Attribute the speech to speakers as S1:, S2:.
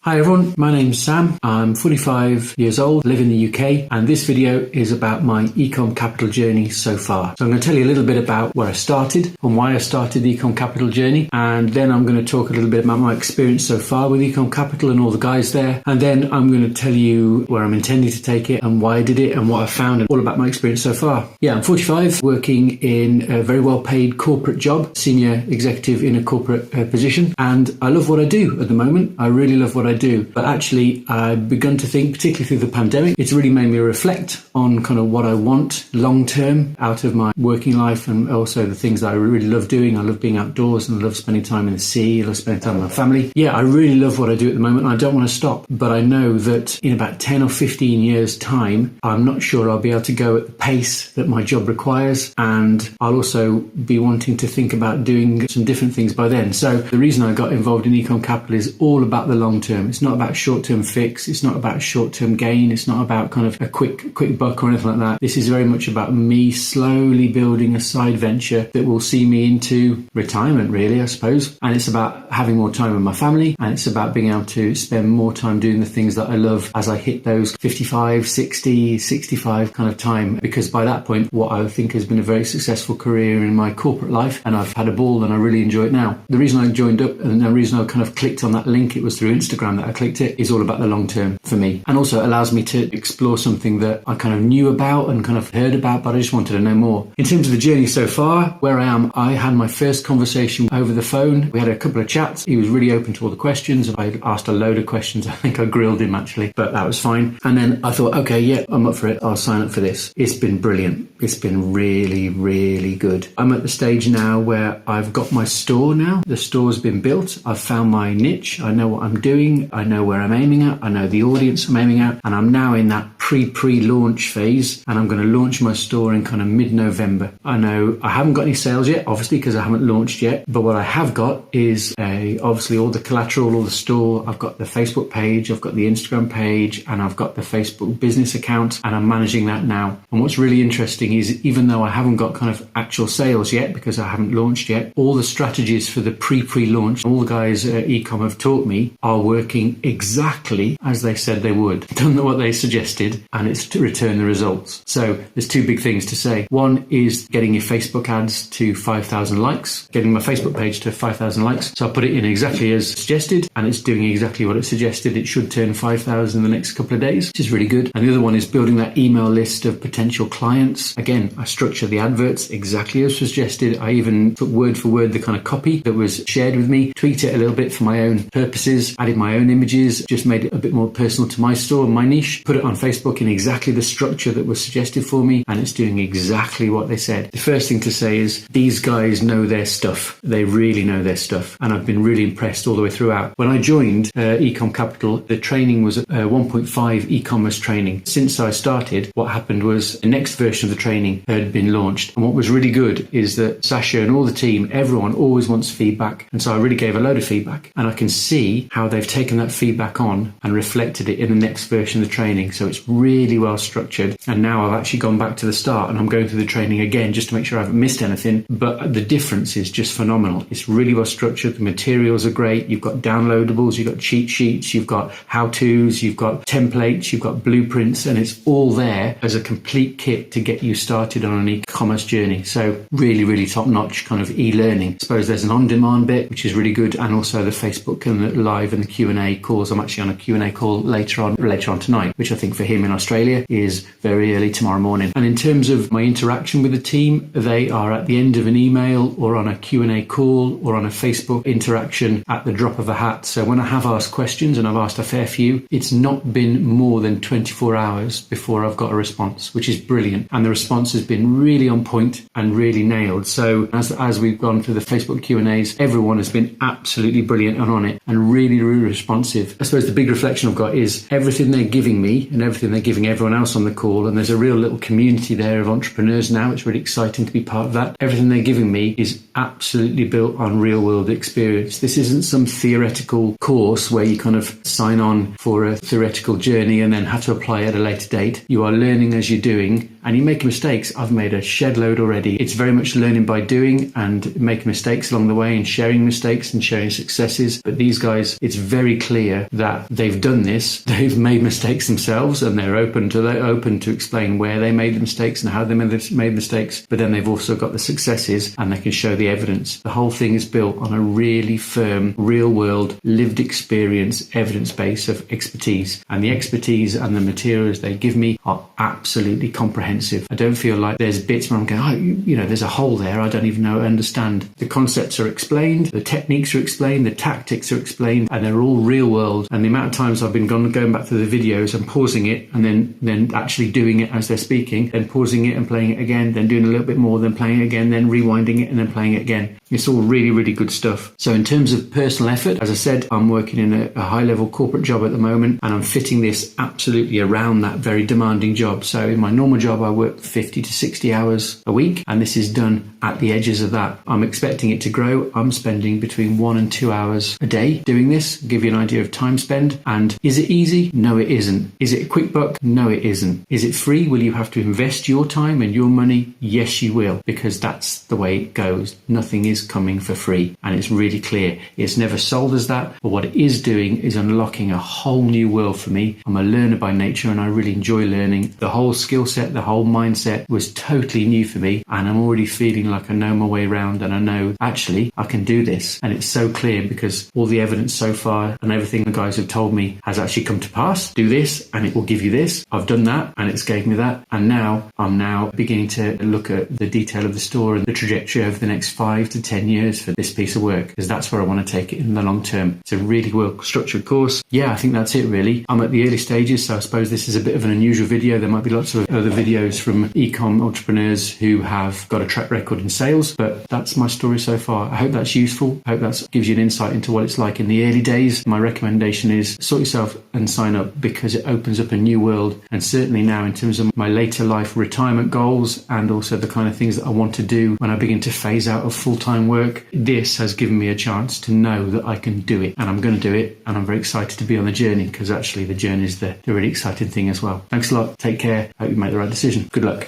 S1: Hi everyone, my name's Sam. I'm 45 years old, live in the UK, and this video is about my eCom capital journey so far. So I'm going to tell you a little bit about where I started and why I started the eCom capital journey, and then I'm going to talk a little bit about my experience so far with eCom capital and all the guys there, and then I'm going to tell you where I'm intending to take it and why I did it and what I found and all about my experience so far. Yeah, I'm 45, working in a very well paid corporate job, senior executive in a corporate position, and I love what I do at the moment. I really love what I do, but actually I've begun to think, particularly through the pandemic, it's really made me reflect on kind of what I want long term out of my working life, and also the things that I really love doing. I love being outdoors and I love spending time in the sea. I love spending time with my family. Yeah, I really love what I do at the moment and I don't want to stop, but I know that in about 10 or 15 years time, I'm not sure I'll be able to go at the pace that my job requires, and I'll also be wanting to think about doing some different things by then. So the reason I got involved in eCom Capital is all about the long term. It's not about short-term fix. It's not about short-term gain. It's not about kind of a quick buck or anything like that. This is very much about me slowly building a side venture that will see me into retirement, really, I suppose. And it's about having more time with my family, and it's about being able to spend more time doing the things that I love as I hit those 55, 60, 65 kind of time, because by that point, what I think has been a very successful career in my corporate life, and I've had a ball and I really enjoy it now. The reason I joined up and the reason I kind of clicked on that link, it was through Instagram that I clicked it, is all about the long term for me, and also allows me to explore something that I kind of knew about and kind of heard about, but I just wanted to know more. In terms of the journey so far, where I am, I had my first conversation over the phone. We had a couple of chats. He was really open to all the questions, and I asked a load of questions. I think I grilled him actually, but that was fine. And then I thought, okay, yeah, I'm up for it. I'll sign up for this. It's been brilliant. It's been really, really good. I'm at the stage now where I've got my store now. The store's been built. I've found my niche. I know what I'm doing. I know where I'm aiming at. I know the audience I'm aiming at. And I'm now in that pre-launch phase, and I'm going to launch my store in kind of mid-November. I know I haven't got any sales yet, obviously, because I haven't launched yet. But what I have got is obviously all the collateral, all the store. I've got the Facebook page, I've got the Instagram page, and I've got the Facebook business account, and I'm managing that now. And what's really interesting is, even though I haven't got kind of actual sales yet because I haven't launched yet, all the strategies for the pre-launch, all the guys at eCom have taught me, are working exactly as they said they would. Done what they suggested, and it's to return the results. So there's two big things to say. One is getting your Facebook ads to 5,000 likes, getting my Facebook page to 5,000 likes. So I put it in exactly as suggested, and it's doing exactly what it suggested. It should turn 5,000 in the next couple of days, which is really good. And the other one is building that email list of potential clients. Again, I structure the adverts exactly as suggested. I even took word for word the kind of copy that was shared with me, tweaked it a little bit for my own purposes, added my own images, just made it a bit more personal to my store and my niche, put it on Facebook in exactly the structure that was suggested for me, and it's doing exactly what they said. The first thing to say is these guys know their stuff. They really know their stuff, and I've been really impressed all the way throughout. When I joined eCom Capital, the training was 1.5 e-commerce training. Since I started, what happened was the next version of the training had been launched, and what was really good is that Sasha and all the team, everyone always wants feedback, and so I really gave a load of feedback, and I can see how they've taken that feedback on and reflected it in the next version of the training. So it's really well structured, and now I've actually gone back to the start and I'm going through the training again just to make sure I haven't missed anything, but the difference is just phenomenal. It's really well structured. The materials are great. You've got downloadables, you've got cheat sheets, you've got how-tos, you've got templates, you've got blueprints, and it's all there as a complete kit to get you started on an e-commerce journey. So really, really top-notch kind of e-learning. I suppose there's an on-demand bit, which is really good, and also the Facebook and the live and the Q&A calls. I'm actually on a Q&A call later on tonight, which I think for him in Australia is very early tomorrow morning. And in terms of my interaction with the team, they are at the end of an email or on a Q&A call or on a Facebook interaction at the drop of a hat. So when I have asked questions, and I've asked a fair few, it's not been more than 24 hours before I've got a response, which is brilliant. And the response has been really on point and really nailed. So as we've gone through the Facebook Q&As, everyone has been absolutely brilliant and on it and really, really responsive. I suppose the big reflection I've got is everything they're giving me and everything they're giving everyone else on the call. And there's a real little community there of entrepreneurs now. It's really exciting to be part of that. Everything they're giving me is absolutely built on real world experience. This isn't some theoretical course where you kind of sign on for a theoretical journey and then have to apply at a later date. You are learning as you're doing, and you make mistakes. I've made a shed load already. It's very much learning by doing and making mistakes along the way and sharing mistakes and sharing successes. But these guys, it's very clear that they've done this. They've made mistakes themselves, and they're open to explain where they made the mistakes and how they made mistakes. But then they've also got the successes, and they can show the evidence. The whole thing is built on a really firm, real world, lived experience, evidence base of expertise. And the expertise and the materials they give me are absolutely comprehensive. I don't feel like there's bits where I'm going, there's a hole there. I don't even understand. The concepts are explained, the techniques are explained, the tactics are explained, and they're all real world. And the amount of times I've been going back to the videos and pausing it and then actually doing it as they're speaking, then pausing it and playing it again, then doing a little bit more, then playing it again, then rewinding it and then playing it again. It's all really, really good stuff. So in terms of personal effort, as I said, I'm working in a high-level corporate job at the moment, and I'm fitting this absolutely around that very demanding job. So in my normal job, I work 50 to 60 hours a week, and this is done at the edges of that. I'm expecting it to grow. I'm spending between 1 and 2 hours a day doing this. Give you an idea of time spent. And is it easy? No, it isn't. Is it a quick buck? No, it isn't. Is it free? Will you have to invest your time and your money? Yes, you will, because that's the way it goes. Nothing is coming for free, and it's really clear. It's never sold as that, but what it is doing is unlocking a whole new world for me. I'm a learner by nature, and I really enjoy learning. The whole skill set, the whole mindset was totally new for me, and I'm already feeling like I know my way around, and I know actually I can do this. And it's so clear because all the evidence so far and everything the guys have told me has actually come to pass. Do this and it will give you this. I've done that and it's gave me that, and now I'm beginning to look at the detail of the store and the trajectory over the next 5 to 10 years for this piece of work, because that's where I want to take it in the long term. It's a really well structured course. Yeah, I think that's it really. I'm at the early stages, so I suppose this is a bit of an unusual video. There might be lots of other videos from eCom entrepreneurs who have got a track record in sales, but that's my story so far. I hope that's useful. I hope that gives you an insight into what it's like in the early days. My recommendation is sort yourself and sign up, because it opens up a new world. And certainly now, in terms of my later life retirement goals and also the kind of things that I want to do when I begin to phase out of full-time work, this has given me a chance to know that I can do it, and I'm going to do it, and I'm very excited to be on the journey, because actually the journey is the really exciting thing as well. Thanks a lot. Take care. Hope you make the right decision. Good luck.